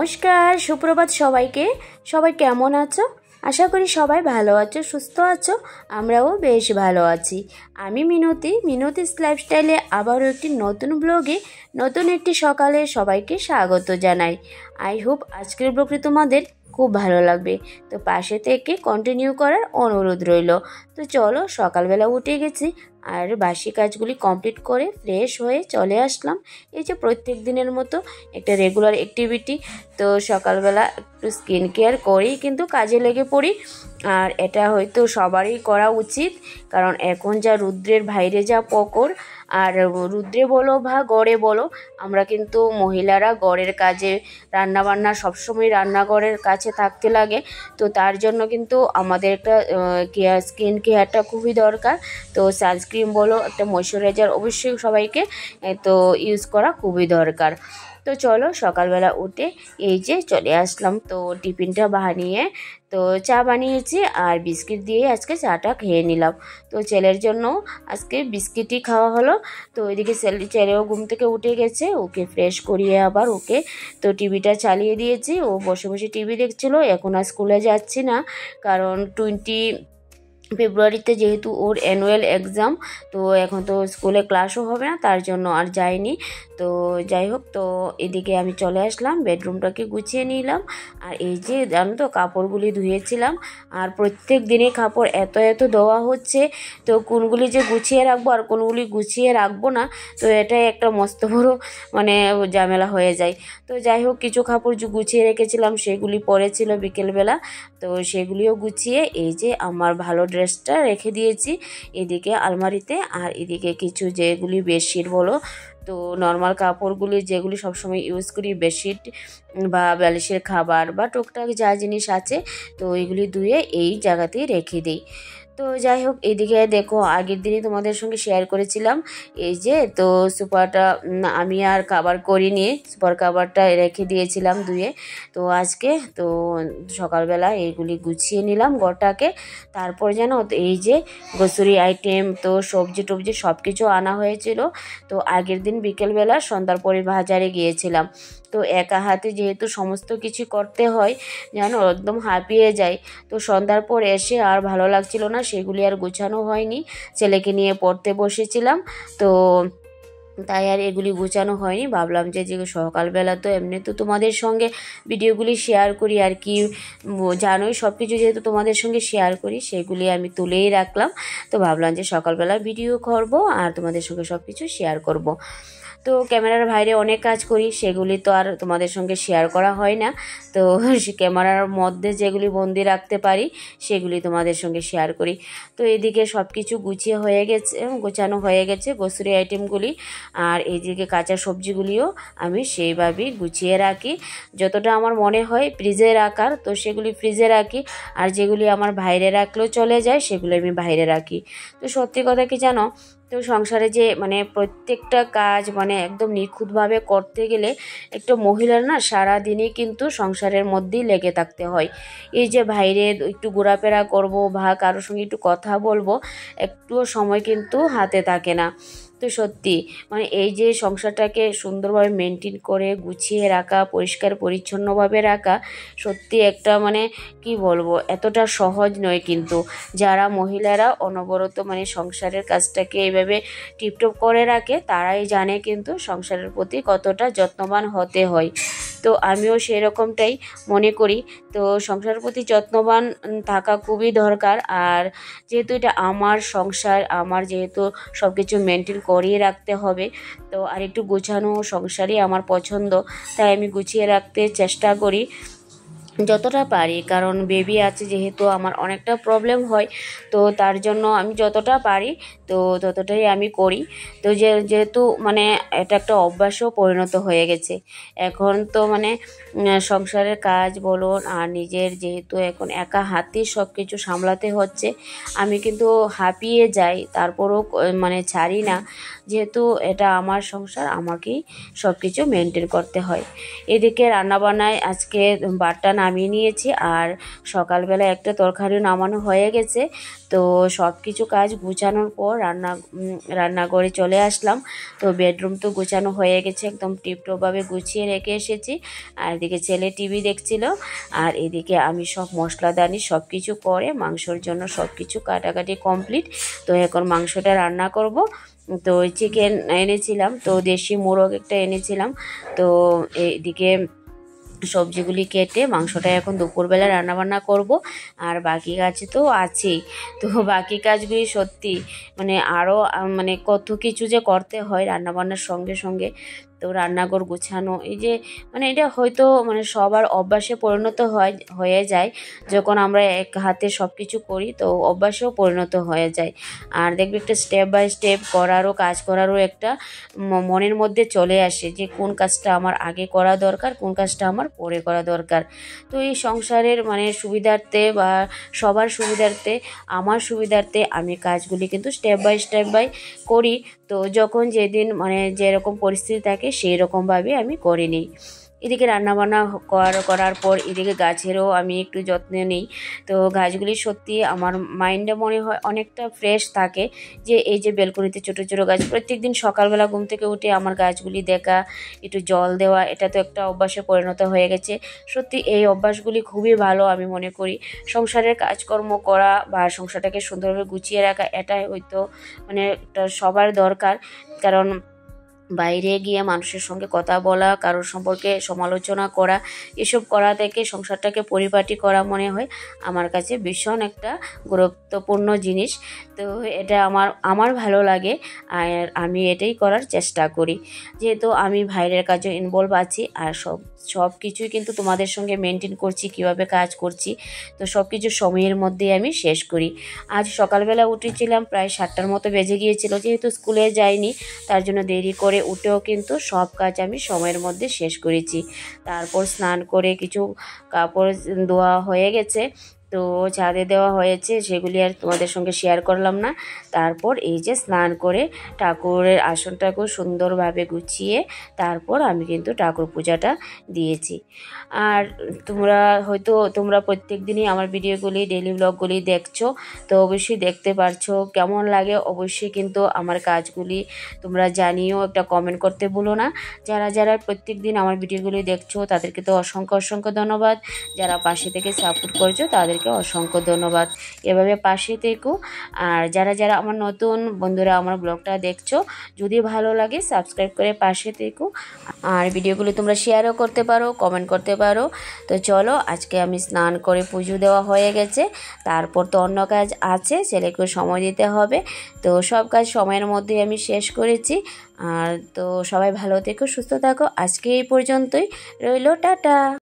নমস্কার, সুপ্রভাত সবাইকে। সবাই কেমন আছো? আশা করি সবাই ভালো আছো, সুস্থ আছো। আমরাও বেশ ভালো আছি। আমি মিনতিস লাইফস্টাইলে আবারও একটি নতুন ব্লগে নতুন একটি সকালে সবাইকে স্বাগত জানাই। আই হোপ আজকের ব্লগটি তোমাদের খুব ভালো লাগবে, তো পাশে থেকে কন্টিনিউ করার অনুরোধ রইল। তো চলো, সকালবেলা উঠে গেছি আর বাসি কাজগুলি কমপ্লিট করে ফ্রেশ হয়ে চলে আসলাম। এই যে প্রত্যেক দিনের মতো একটা রেগুলার অ্যাক্টিভিটি, তো সকালবেলা একটু স্কিন কেয়ার করেই কিন্তু কাজে লেগে পড়ি। আর এটা হয়তো সবারই করা উচিত, কারণ এখন যা রুদ্রের বাইরে যা প্রখর, আর রুদ্রে বলো বা গড়ে বলো, আমরা কিন্তু মহিলারা গড়ের কাজে রান্নাবান্না সবসময় রান্নাঘরের কাছে থাকতে লাগে। তো তার জন্য কিন্তু আমাদের একটা স্কিন কেয়ারটা খুবই দরকার। তো সানস্ক্রিন বলো, একটা ময়শ্চারাইজার অবশ্যই সবাইকে তো ইউজ করা খুবই দরকার। তো চলো, সকালবেলা উঠে এই যে চলে আসলাম। তো টিফিনটা বানিয়ে তো চা বানিয়েছি আর বিস্কিট দিয়ে আজকে চাটা খেয়ে নিলাম। তো ছেলের জন্য আজকে বিস্কিটই খাওয়া হলো। তো ওইদিকে ছেলেও ঘুম থেকে উঠে গেছে, ওকে ফ্রেশ করিয়ে আবার ওকে তো টিভিটা চালিয়ে দিয়েছি। ও বসে বসে টিভি দেখছিল। এখন আর স্কুলে যাচ্ছি না, কারণ 20 ফেব্রুয়ারিতে যেহেতু ওর অ্যানুয়াল এক্সাম, তো এখন তো স্কুলে ক্লাসও হবে না, তার জন্য আর যাইনি। তো যাই হোক, তো এদিকে আমি চলে আসলাম, বেডরুমটাকে গুছিয়ে নিলাম। আর এই যে জানো তো, কাপড়গুলি ধুয়েছিলাম। আর প্রত্যেক দিনে কাপড় এত এত ধোয়া হচ্ছে, তো কোনগুলি যে গুছিয়ে রাখবো আর কোনগুলি গুছিয়ে রাখবো না, তো এটাই একটা মস্ত বড় মানে ঝামেলা হয়ে যায়। তো যাই হোক, কিছু কাপড় গুছিয়ে রেখেছিলাম, সেগুলি পরেছিল বিকেলবেলা, তো সেগুলিও গুছিয়ে এই যে আমার ভালো ড্রেসটা রেখে দিয়েছি এদিকে আলমারিতে। আর এদিকে কিছু যেগুলি বেডশিট বলো, তো নর্মাল কাপড়গুলি যেগুলি সবসময় ইউজ করি, বেডশিট বা বালিশের খাবার বা টুকটাক যা জিনিস আছে, তো এইগুলি ধুয়ে এই জায়গাতেই রেখে দিই। তো যাই হোক, এদিকে দেখো, আগের দিনই তোমাদের সঙ্গে শেয়ার করেছিলাম এই যে তো সুপারটা আমি আর কাভার করিনি, সুপার কাভারটা রেখে দিয়েছিলাম ধুয়ে। তো আজকে তো সকালবেলা এইগুলি গুছিয়ে নিলাম ঘরটাকে। তারপর যেন এই যে গ্রোসারি আইটেম, তো সবজি টবজি সব কিছু আনা হয়েছিল। তো আগের দিন বিকেলবেলা সন্ধ্যার পরে বাজারে গিয়েছিলাম। তো একা হাতে যেহেতু সমস্ত কিছু করতে হয়, জানো একদম হাঁপিয়ে যায়। তো সন্ধ্যার পর এসে আর ভালো লাগছিল না, সেগুলি আর গোছানো হয়নি। ছেলেকে নিয়ে পড়তে বসেছিলাম, তো তাই আর এগুলি গোছানো হয়নি। ভাবলাম যে সকালবেলা তো এমনি তো তোমাদের সঙ্গে ভিডিওগুলি শেয়ার করি আর কি, জানোই সব কিছু যেহেতু তোমাদের সঙ্গে শেয়ার করি, সেগুলি আমি তুলেই রাখলাম। তো ভাবলাম যে সকালবেলা ভিডিও করব আর তোমাদের সঙ্গে সব কিছু শেয়ার করব। তো ক্যামেরার বাইরে অনেক কাজ করি, সেগুলি তো আর তোমাদের সঙ্গে শেয়ার করা হয় না। তো ক্যামেরার মধ্যে যেগুলি বন্দি রাখতে পারি সেগুলি তোমাদের সঙ্গে শেয়ার করি। তো এদিকে সব কিছু গুছিয়ে হয়ে গেছে, গোছানো হয়ে গেছে গ্রোসারি আইটেমগুলি। আর এইদিকে কাঁচা সবজিগুলিও আমি সেইভাবেই গুছিয়ে রাখি। যতটা আমার মনে হয় ফ্রিজে রাখার, তো সেগুলি ফ্রিজে রাখি। আর যেগুলি আমার বাইরে রাখলেও চলে যায়, সেগুলো আমি বাইরে রাখি। তো সত্যি কথা কি জানো, তো সংসারে যে মানে প্রত্যেকটা কাজ মানে একদম নিখুঁতভাবে করতে গেলে একটা মহিলার না সারাদিনই কিন্তু সংসারের মধ্যেই লেগে থাকতে হয়। এই যে বাইরে একটু ঘোরাফেরা করব বা কারোর সঙ্গে একটু কথা বলবো, একটুও সময় কিন্তু হাতে থাকে না। তো সত্যি মানে এই যে সংসারটাকে সুন্দরভাবে মেনটেন করে গুছিয়ে রাখা, পরিষ্কার পরিচ্ছন্নভাবে রাখা, সত্যি একটা মানে কি বলবো, এতটা সহজ নয়। কিন্তু যারা মহিলারা অনবরত মানে সংসারের কাজটাকে এইভাবে টিপটপ করে রাখে, তারাই জানে কিন্তু সংসারের প্রতি কতটা যত্নবান হতে হয়। তো আমিও সেই রকমটাই মনে করি। তো সংসারের প্রতি যত্নবান থাকা খুবই দরকার। আর যেহেতু এটা আমার সংসার, আমার যেহেতু সব কিছু মেনটেন করিয়ে রাখতে হবে, তো আর একটু গোছানো সংসারই আমার পছন্দ, তাই আমি গুছিয়ে রাখতে চেষ্টা করি যতটা পারি। কারণ বেবি আছে যেহেতু আমার অনেকটা প্রবলেম হয়, তো তার জন্য আমি যতটা পারি তো ততটাই আমি করি। তো যেহেতু মানে এটা একটা অভ্যাসও পরিণত হয়ে গেছে এখন। তো মানে সংসারের কাজ বলুন আর নিজের যেহেতু এখন একা হাতেই সব কিছু সামলাতে হচ্ছে, আমি কিন্তু হাঁপিয়ে যাই, তারপরও মানে ছাড়ি না। যেহেতু এটা আমার সংসার, আমাকেই সব কিছু মেনটেন করতে হয়। এদিকে রান্নাবান্নায় আজকে বাটা নামিয়ে নিয়েছি, আর সকালবেলা একটা তরকারিও নামানো হয়ে গেছে। তো সব কিছু কাজ গুছানোর পর রান্নাঘরে চলে আসলাম। তো বেডরুম তো গুছানো হয়ে গেছে, একদম টিপটপভাবে গুছিয়ে রেখে এসেছি। আর এদিকে ছেলে টিভি দেখছিল, আর এদিকে আমি সব মশলাদানি সব কিছু করে মাংসর জন্য সব কিছু কাটাকাটি কমপ্লিট। তো এখন মাংসটা রান্না করব। তো চিকেন এনেছিলাম, তো দেশি মোরগ একটা এনেছিলাম। তো এইদিকে সবজিগুলি কেটে মাংসটা এখন দুপুরবেলা রান্নাবান্না করব। আর বাকি কাজ তো আছেই। তো বাকি কাজগুলি সত্যি মানে আরও মানে কত কিছু যে করতে হয় রান্নাবান্নার সঙ্গে সঙ্গে। তো রান্নাঘর গুছানো, এই যে মানে এটা হয়তো মানে সবার অভ্যাসে পরিণত হয়ে যায়। যখন আমরা এক হাতে সব কিছু করি তো অভ্যাসেও পরিণত হয়ে যায়। আর দেখবে একটা স্টেপ বাই স্টেপ কাজ করারও একটা মনের মধ্যে চলে আসে যে কোন কাজটা আমার আগে করা দরকার, কোন কাজটা আমার পরে করা দরকার। তো এই সংসারের মানে সুবিধার্থে বা সবার সুবিধার্থে, আমার সুবিধার্থে আমি কাজগুলি কিন্তু স্টেপ বাই করি। তো যখন যেদিন মানে যেরকম পরিস্থিতি থাকে সেই রকমভাবে আমি করে নিই। এদিকে রান্নাবান্না করার পর এদিকে গাছেরও আমি একটু যত্ন নিই। তো গাছগুলি সত্যি আমার মাইন্ডে মনে হয় অনেকটা ফ্রেশ থাকে। যে এই যে বেলকনিতে ছোটো ছোটো গাছ, প্রত্যেক দিন সকালবেলা ঘুম থেকে উঠে আমার গাছগুলি দেখা, একটু জল দেওয়া, এটা তো একটা অভ্যাসে পরিণত হয়ে গেছে। সত্যি এই অভ্যাসগুলি খুবই ভালো আমি মনে করি। সংসারের কাজকর্ম করা বা সংসারটাকে সুন্দরভাবে গুছিয়ে রাখা, এটাই হয়তো মানে একটা সবার দরকার। কারণ বাইরে গিয়ে মানুষের সঙ্গে কথা বলা, কারোর সম্পর্কে সমালোচনা করা, এসব করা থেকে সংসারটাকে পরিপাটি করা মনে হয় আমার কাছে ভীষণ একটা গুরুত্বপূর্ণ জিনিস। তো এটা আমার ভালো লাগে, আর আমি এটাই করার চেষ্টা করি। যেহেতু আমি বাইরের কাজে ইনভলভ আছি, আর সব কিছুই কিন্তু তোমাদের সঙ্গে মেনটেন করছি, কিভাবে কাজ করছি। তো সব কিছু সময়ের মধ্যেই আমি শেষ করি। আজ সকালবেলা উঠেছিলাম প্রায় 7টার মতো বেজে গিয়েছিল, যেহেতু স্কুলে যাইনি তার জন্য দেরি করে উঠেও কিন্তু সব কাজ আমি সময়ের মধ্যে শেষ করেছি। তারপর স্নান করে কিছু কাপড় ধোয়া হয়ে গেছে, তো ছাদে দেওয়া হয়েছে, সেগুলি আর তোমাদের সঙ্গে শেয়ার করলাম না। তারপর এই যে স্নান করে ঠাকুরের আসনটাকেও সুন্দরভাবে গুছিয়ে তারপর আমি কিন্তু ঠাকুর পূজাটা দিয়েছি। আর তোমরা প্রত্যেক দিনই আমার ভিডিওগুলি, ডেইলি ব্লগগুলি দেখছো, তো অবশ্যই দেখতে পারছো। কেমন লাগে অবশ্যই কিন্তু আমার কাজগুলি তোমরা জানিও, একটা কমেন্ট করতে ভুলো না। যারা প্রত্যেক দিন আমার ভিডিওগুলি দেখছো তাদেরকে তো অসংখ্য ধন্যবাদ। যারা পাশে থেকে সাপোর্ট করছো তাদেরকে অসংখ্য ধন্যবাদ। এভাবে পাশে থেকো। আর যারা আমার নতুন বন্ধুরা আমার ব্লগটা দেখছো, যদি ভালো লাগে সাবস্ক্রাইব করে পাশে থেকো। আর ভিডিওগুলি তোমরা শেয়ারও করতে পারো, কমেন্ট করতে পারো। তো চলো, আজকে আমি স্নান করে পুজো দেওয়া হয়ে গেছে। তারপর তো অন্য কাজ আছে, ছেলেকেও সময় দিতে হবে। তো সব কাজ সময়ের মধ্যে আমি শেষ করেছি। আর তো সবাই ভালো থেকো, সুস্থ থাকো। আজকে এই পর্যন্তই রইলো, টাটা।